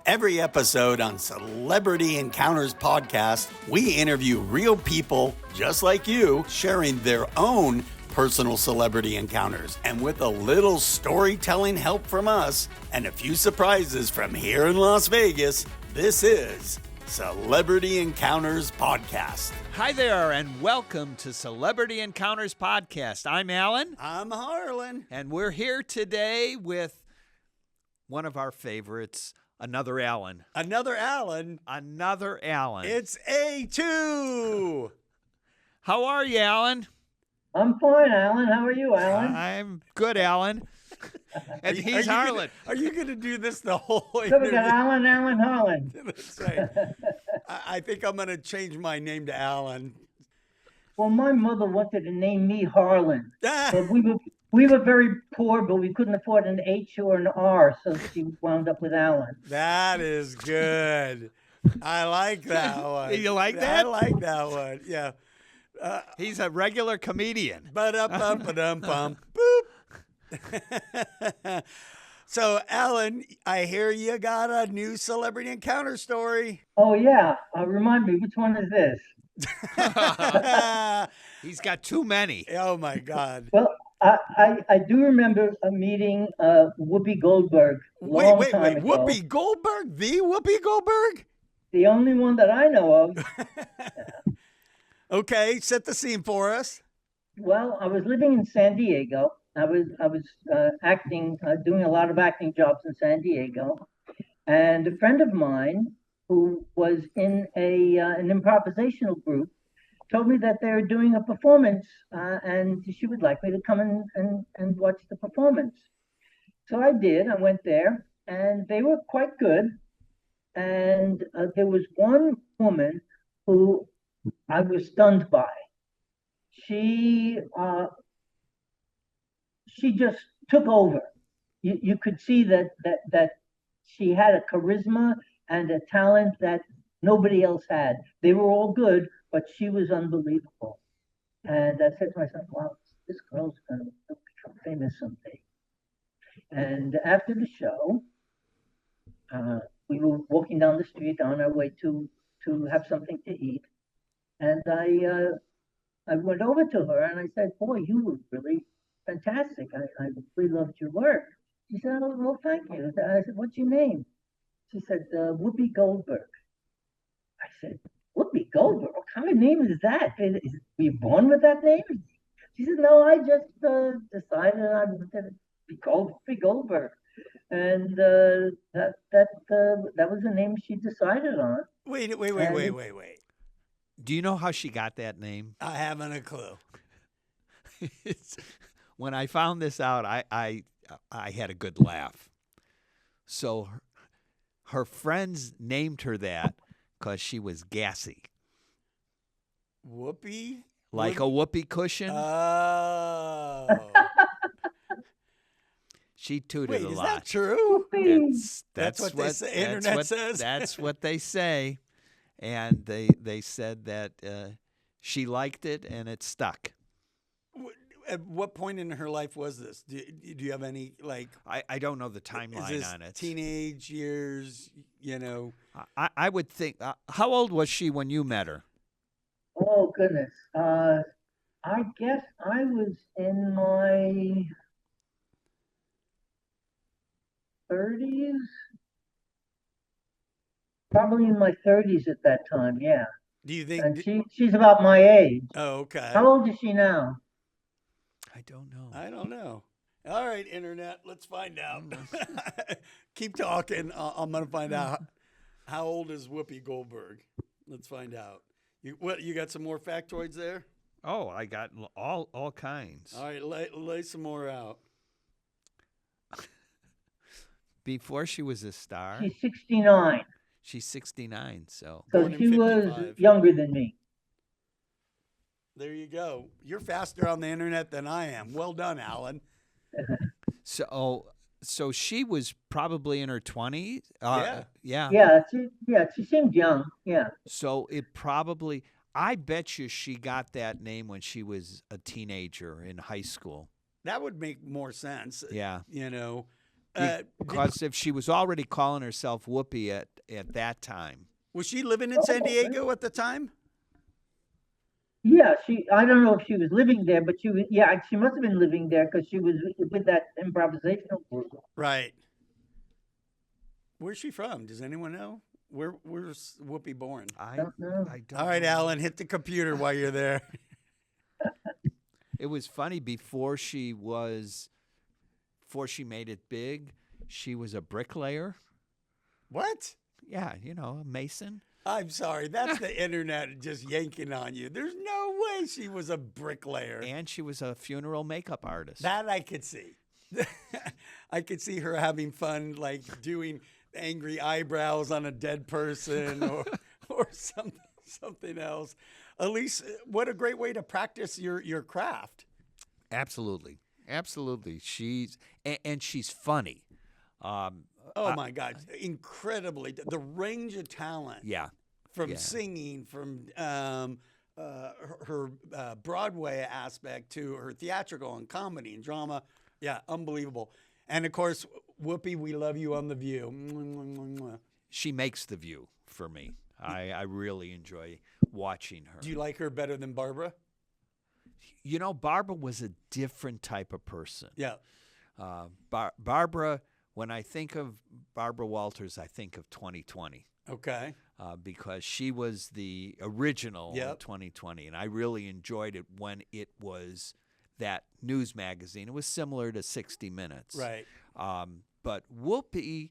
Every episode on Celebrity Encounters podcast, we interview real people just like you sharing their own personal celebrity encounters. And with a little storytelling help from us and a few surprises from here in Las Vegas, this is Celebrity Encounters Podcast. Hi there, and welcome to Celebrity Encounters Podcast. I'm Alan. I'm Harlan. And we're here today with one of our favorites, another Alan. Another Alan? Another Alan. It's A2. How are you, Alan? I'm fine, Alan. How are you, Alan? I'm good, Alan. And he's Harlan. Are you going to do this the whole way? So we got Alan, Harlan. That's right. I think I'm going to change my name to Alan. Well, my mother wanted to name me Harlan. Ah. But we were very poor, but we couldn't afford an H or an R, so she wound up with Alan. That is good. I like that one. You like that? I like that one. Yeah. He's a regular comedian. Ba-da-bum-ba-dum-bum. Boop. So, Alan, I hear you got a new celebrity encounter story. Oh, yeah. Remind me, which one is this? He's got too many. Oh, my God. Well, I do remember a meeting Whoopi Goldberg long time ago. Whoopi Goldberg? The Whoopi Goldberg? The only one that I know of. Okay, set the scene for us. Well, I was living in San Diego. I was acting, doing a lot of acting jobs in San Diego, and a friend of mine who was in an improvisational group told me that they're doing a performance, and she would like me to come and watch the performance. So I did. I went there, and they were quite good. And there was one woman who I was stunned by. She just took over. You could see that she had a charisma and a talent that nobody else had. They were all good, but she was unbelievable. And I said to myself, wow, this girl's going to become famous someday. And after the show, we were walking down the street on our way to have something to eat. And I went over to her and I said, boy, you were really fantastic. I really loved your work. She said, oh, well, thank you. I said, what's your name? She said, Whoopi Goldberg. I said, Whoopi Goldberg? What kind of name is that? Were you born with that name? She said, no, I just decided I wanted to be called Whoopi Goldberg. And that was the name she decided on. Wait. Do you know how she got that name? I haven't a clue. When I found this out, I had a good laugh. So her friends named her that because she was gassy. Whoopi? Like a whoopee cushion. Oh. She tooted Wait, a lot. Is that true? That's what they say. Internet says. That's what they say. And they said that she liked it and it stuck. At what point in her life was this? Do you have any, like... I don't know the timeline on it. Teenage years, you know? I would think... how old was she when you met her? Oh, goodness. I guess I was in my 30s. Probably in my 30s at that time, yeah. Do you think... And she's about my age. Oh, okay. How old is she now? I don't know. I don't know. All right, Internet, let's find out. Keep talking. I'm going to find out. How old is Whoopi Goldberg? Let's find out. You got some more factoids there? Oh, I got all kinds. All right, lay some more out. Before she was a star. She's 69. She's 69, so. So she was younger than me. There you go. You're faster on the Internet than I am. Well done, Alan. So she was probably in her 20s? Yeah. Yeah, she seemed young, yeah. So it probably, I bet you she got that name when she was a teenager in high school. That would make more sense. Yeah. You know, Because if she was already calling herself Whoopi at that time. Was she living in San Diego at the time? Yeah, I don't know if she was living there, but she must have been living there because she was with that improvisational group. Right. Where's she from? Does anyone know? Where's Whoopi born? I don't know. All right, Alan, hit the computer while you're there. It was funny before she made it big, she was a bricklayer. What? Yeah, a mason. I'm sorry. That's the internet just yanking on you. There's no way she was a bricklayer. And she was a funeral makeup artist. That I could see. I could see her having fun, like doing angry eyebrows on a dead person or something else. Elise, what a great way to practice your craft. Absolutely. She's funny. My God, incredibly. The range of talent. Yeah. From singing, from her Broadway aspect to her theatrical and comedy and drama. Yeah, unbelievable. And of course, Whoopi, we love you on The View. She makes The View for me. I really enjoy watching her. Do you like her better than Barbara? Barbara was a different type of person. Yeah. Barbara, when I think of Barbara Walters, I think of 2020. Okay. Because she was the original in 2020, and I really enjoyed it when it was that news magazine. It was similar to 60 Minutes. Right. But Whoopi,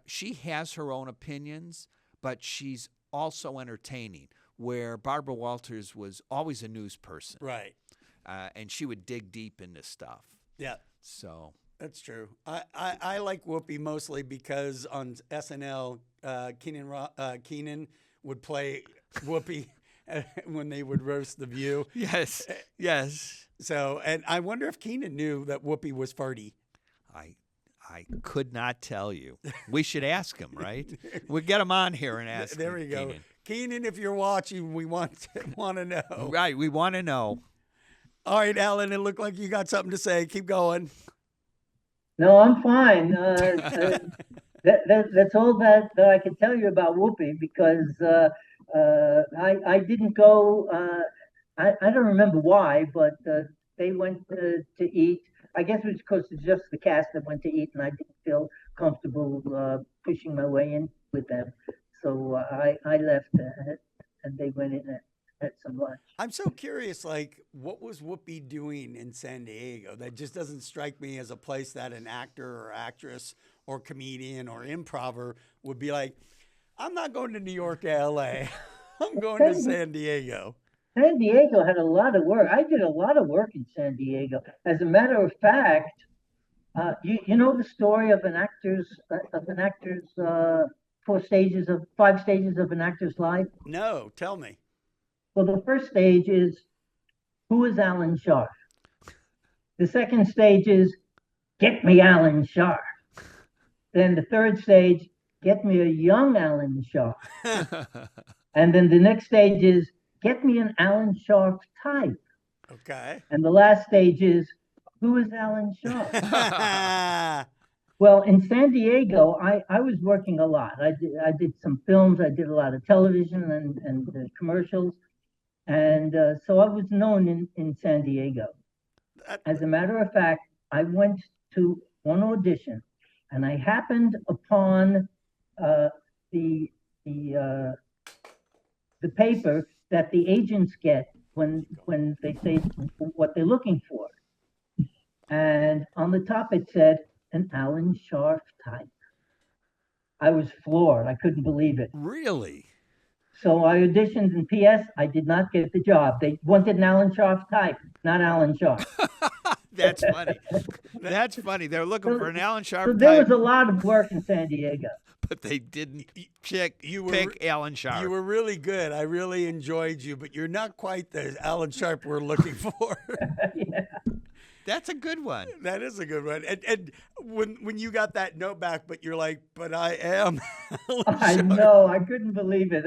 she has her own opinions, but she's also entertaining, where Barbara Walters was always a news person. Right. And she would dig deep into stuff. Yeah. So that's true. I like Whoopi mostly because on SNL, Keenan would play Whoopi when they would roast The View. Yes. So, and I wonder if Keenan knew that Whoopi was farty. I could not tell you. We should ask him, right? We'll get him on here and ask him. There we go. Keenan, if you're watching, we want to know. Right, we want to know. All right, Alan, it looked like you got something to say. Keep going. No, I'm fine. That's all that I can tell you about Whoopi because I didn't go. I don't remember why, but they went to eat. I guess it was because it's just the cast that went to eat, and I didn't feel comfortable pushing my way in with them. So I left, and they went in and had some lunch. I'm so curious, what was Whoopi doing in San Diego? That just doesn't strike me as a place that an actor or actress or comedian or improver would be like, I'm not going to New York or L.A. I'm going to San Diego. San Diego had a lot of work. I did a lot of work in San Diego. As a matter of fact, you know the story of an actor's 5 stages of an actor's life? No, tell me. Well, the first stage is, who is Alan Sharp? The second stage is, get me Alan Sharp. Then the third stage, get me a young Alan Sharp. And then the next stage is, get me an Alan Sharp type. Okay. And the last stage is, who is Alan Sharp? Well, in San Diego, I was working a lot. I did some films. I did a lot of television and commercials. And so I was known in San Diego. As a matter of fact, I went to one audition, and I happened upon the paper that the agents get when they say what they're looking for. And on the top it said, an Alan Sharp type. I was floored. I couldn't believe it. Really? So I auditioned, and P.S. I did not get the job. They wanted an Alan Sharp type, not Alan Sharp. That's funny. That's funny. They're looking for an Alan Sharp type. So there was a lot of work in San Diego. But they didn't pick Alan Sharp. You were really good. I really enjoyed you, but you're not quite the Alan Sharp we're looking for. Yeah. That's a good one. That is a good one. And when you got that note back, but you're like, but I am. I know. I couldn't believe it.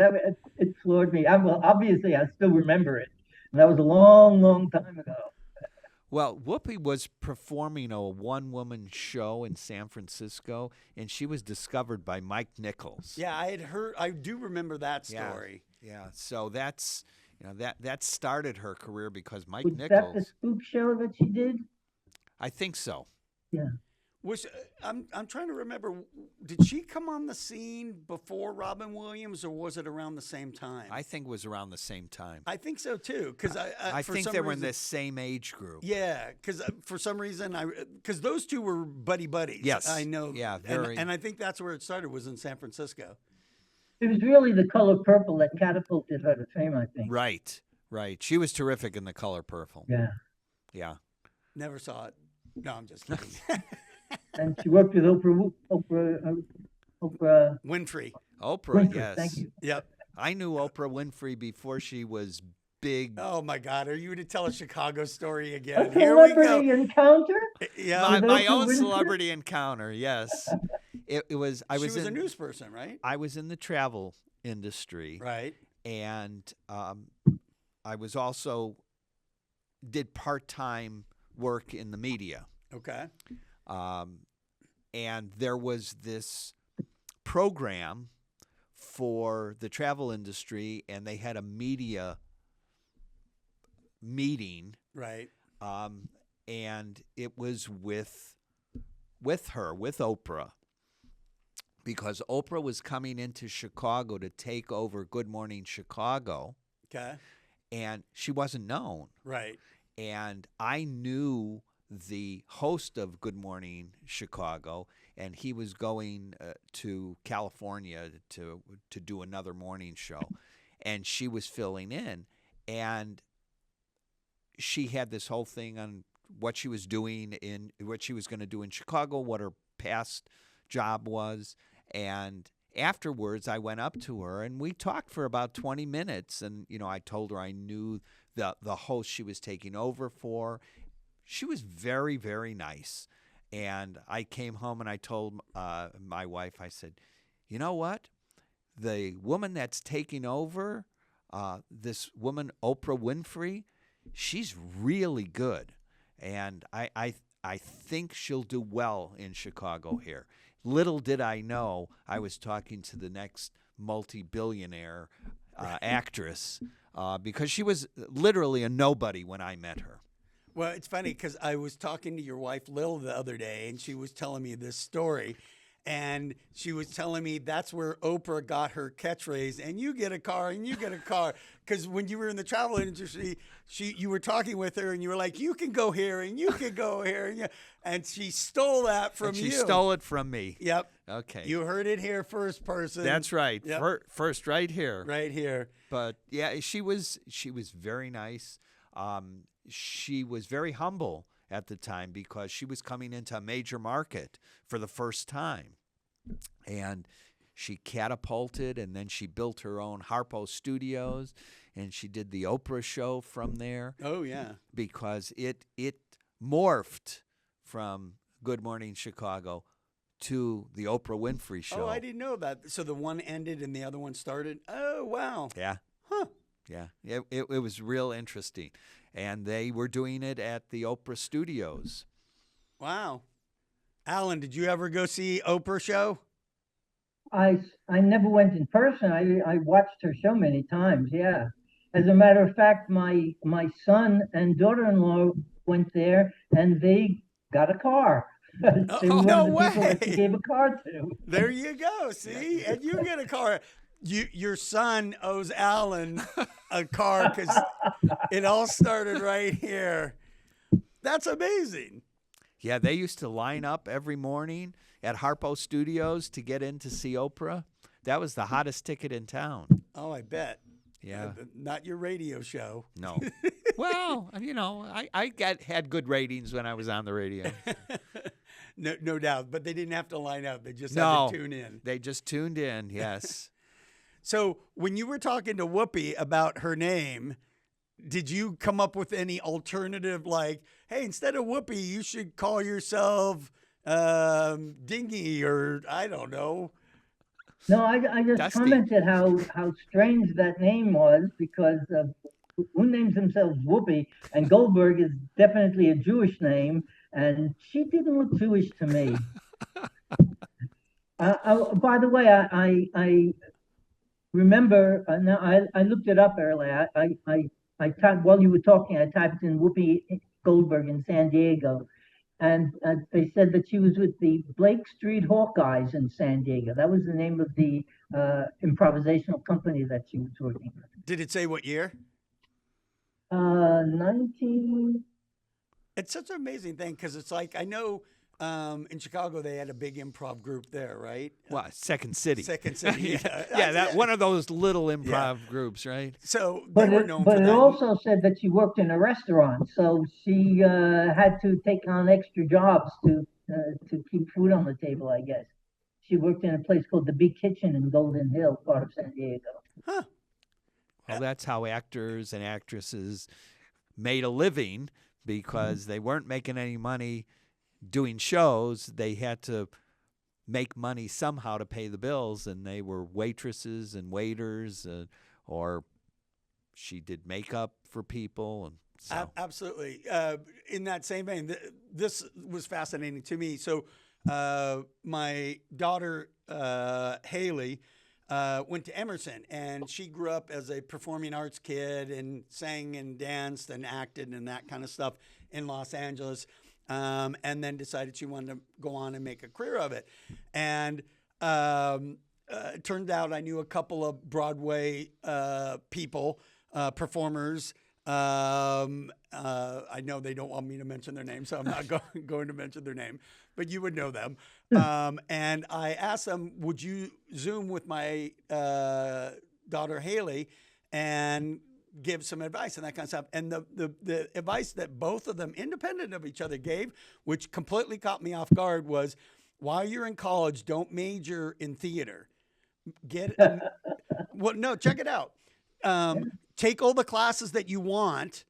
It floored me. Obviously, I still remember it. And that was a long, long time ago. Well, Whoopi was performing a one-woman show in San Francisco, and she was discovered by Mike Nichols. Yeah, I had heard. I do remember that story. Yeah. So that's that started her career because Mike Was Nichols. that the spook show that she did? I think so. Yeah. I'm trying to remember. Did she come on the scene before Robin Williams, or was it around the same time? I think it was around the same time. I think so too, because I think they were in the same age group. Yeah, because for some reason, because those two were buddies. Yes, I know. Yeah, very. And I think that's where it started, was in San Francisco. It was really The Color Purple that catapulted her to fame, I think. Right. She was terrific in The Color Purple. Yeah. Never saw it. No, I'm just kidding. And she worked with Oprah Winfrey. Oprah, yes. Thank you. Yep. I knew Oprah Winfrey before she was big. Oh my God! Are you going to tell a Chicago story again? A Here we go. celebrity encounter? Yeah. My own celebrity encounter. Yes. It was. She was a news person, right? I was in the travel industry. Right. And I was also did part-time work in the media. Okay. And there was this program for the travel industry, and they had a media meeting. Right. And it was with her, with Oprah, because Oprah was coming into Chicago to take over Good Morning Chicago. Okay. And she wasn't known. Right. And I knew the host of Good Morning Chicago, and he was going to California to do another morning show, and she was filling in, and she had this whole thing on what she was doing what she was going to do in Chicago, what her past job was, and afterwards I went up to her and we talked for about 20 minutes, and I told her I knew the host she was taking over for. She was very, very nice. And I came home and I told my wife, I said, you know what? The woman that's taking over, this woman, Oprah Winfrey, she's really good. And I think she'll do well in Chicago here. Little did I know I was talking to the next multi-billionaire actress because she was literally a nobody when I met her. Well, it's funny because I was talking to your wife, Lil, the other day, and she was telling me this story. And she was telling me that's where Oprah got her catchphrase, and you get a car, and you get a car. Because when you were in the travel industry, you were talking with her, and you were like, you can go here, and you can go here. And she stole that from you. She stole it from me. Yep. Okay. You heard it here first person. That's right. Yep. First right here. Right here. But, yeah, she was very nice. She was very humble at the time because she was coming into a major market for the first time. And she catapulted, and then she built her own Harpo Studios, and she did the Oprah show from there. Oh, yeah. Because it morphed from Good Morning Chicago to the Oprah Winfrey show. Oh, I didn't know that. So the one ended and the other one started? Oh, wow. Yeah. Huh. Yeah. It was real interesting. And they were doing it at the Oprah Studios. Wow. Alan, did you ever go see Oprah show? I never went in person. I watched her show many times, yeah. As a matter of fact, my son and daughter-in-law went there, and they got a car. They were no one of the people that way. she gave a car to. There you go. See? And you get a car. Your son owes Alan a car because it all started right here. That's amazing. Yeah, they used to line up every morning at Harpo Studios to get in to see Oprah. That was the hottest ticket in town. Oh, I bet. Yeah. Not your radio show. No. Well, I had good ratings when I was on the radio. No doubt. But they didn't have to line up. They just had to tune in. They just tuned in, yes. So when you were talking to Whoopi about her name, did you come up with any alternative, like, hey, instead of Whoopi, you should call yourself Dingy, or I don't know? No, I just Dusty. commented how strange that name was because who names themselves Whoopi? And Goldberg is definitely a Jewish name, and she didn't look Jewish to me. By the way, I remember now I looked it up earlier. I typed while you were talking. I typed in Whoopi Goldberg in San Diego, and they said that she was with the Blake Street Hawkeyes in San Diego. That was the name of the improvisational company that she was working with. Did it say what year? 19. It's such an amazing thing because it's like I know in Chicago they had a big improv group there, right? Well, Second City. Second City. Yeah, that one of those little improv groups, right? So But they were it, known but for it that. also said that she worked in a restaurant, so she had to take on extra jobs to keep food on the table, I guess. She worked in a place called the Big Kitchen in Golden Hill, part of San Diego. Huh. Well, that's how actors and actresses made a living because they weren't making any money doing shows. They had to make money somehow to pay the bills, and they were waitresses and waiters, or she did makeup for people. And so. Absolutely. In that same vein, this was fascinating to me. So my daughter, Haley, went to Emerson, and she grew up as a performing arts kid and sang and danced and acted and that kind of stuff in Los Angeles, and then decided she wanted to go on and make a career of it. And it turned out I knew a couple of Broadway people, performers. I know they don't want me to mention their name, so I'm not going to mention their name, but you would know them. And I asked them, would you Zoom with my daughter Haley and give some advice and that kind of stuff? And the advice that both of them, independent of each other, gave, which completely caught me off guard, was while you're in college, don't major in theater. Well, no, check it out. Take all the classes that you want,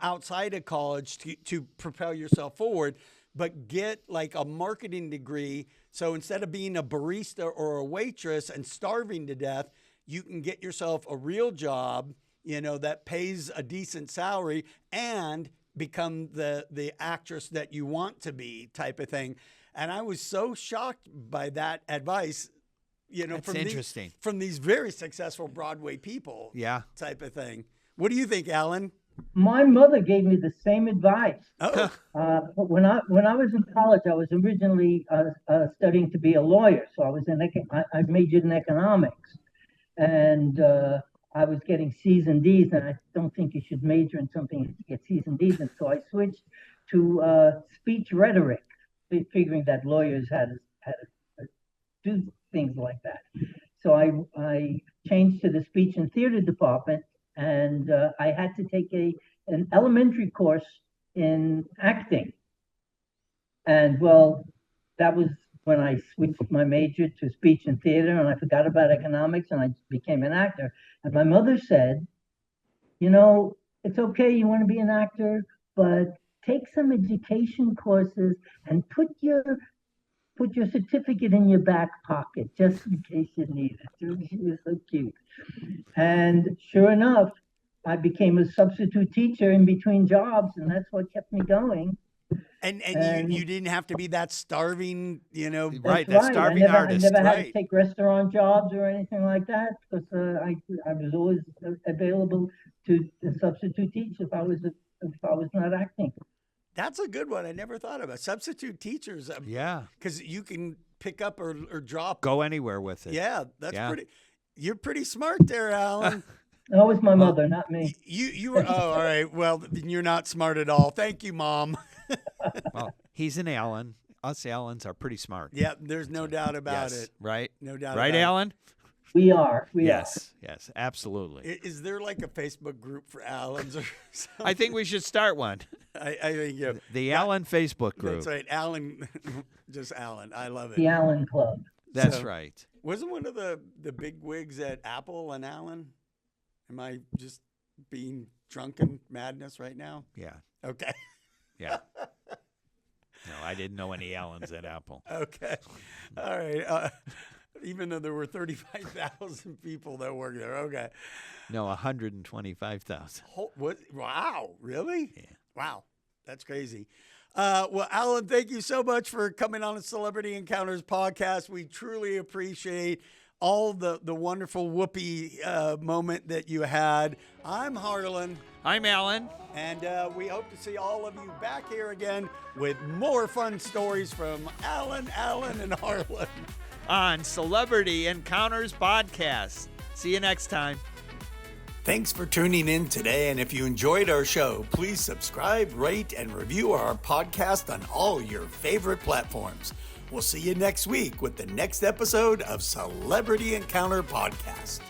outside of college to propel yourself forward, but get like a marketing degree. So instead of being a barista or a waitress and starving to death, you can get yourself a real job, that pays a decent salary and become the actress that you want to be, type of thing. And I was so shocked by that advice. That's interesting. From these very successful Broadway people, Yeah, type of thing. What do you think, Alan? My mother gave me the same advice. Oh, But when I was in college, I was originally studying to be a lawyer. So I majored in economics, and I was getting C's and D's. And I don't think you should major in something to get C's and D's. And so I switched to speech rhetoric, figuring that lawyers had to do things like that. So I changed to the speech and theater department, and I had to take an elementary course in acting. And well, that was when I switched my major to speech and theater, and I forgot about economics, and I became an actor. And my mother said, it's okay, you want to be an actor, but take some education courses and put your certificate in your back pocket just in case you need it. She was so cute. And sure enough, I became a substitute teacher in between jobs, and that's what kept me going. and you didn't have to be that starving, right. That's That starving I artist. never had right. to take restaurant jobs or anything like that because I was always available to substitute teach if I was not acting. That's a good one. I never thought about substitute teachers. Yeah. Because you can pick up or drop. Go anywhere with it. Yeah, that's Yeah. pretty. You're pretty smart there, Alan. That was my mother, not me. You were. Oh, all right. Well, then you're not smart at all. Thank you, Mom. Well, he's an Allen. Us Allens are pretty smart. Yeah, there's no doubt about Yes, it. right? No doubt. Right, about Alan? We are. Yes, absolutely. Is there like a Facebook group for Allens or something? I think we should start one. I think The Allen Facebook group. That's right, Alan. Just Alan. I love it. The Allen Club. That's So- right. Wasn't one of the big wigs at Apple and Alan? Am I just being drunken madness right now? Yeah, Okay. yeah. No, I didn't know any Allens at Apple. Okay. All right. even though there were 35,000 people that work there. Okay. No, 125,000. Wow, really? Yeah. Wow, that's crazy. Well, Alan, thank you so much for coming on the Celebrity Encounters podcast. We truly appreciate all the wonderful Whoopi moment that you had. I'm Harlan. I'm Alan. And we hope to see all of you back here again with more fun stories from Alan, and Harlan On Celebrity Encounters Podcast. See you next time. Thanks for tuning in today. And if you enjoyed our show, please subscribe, rate, and review our podcast on all your favorite platforms. We'll see you next week with the next episode of Celebrity Encounter Podcast.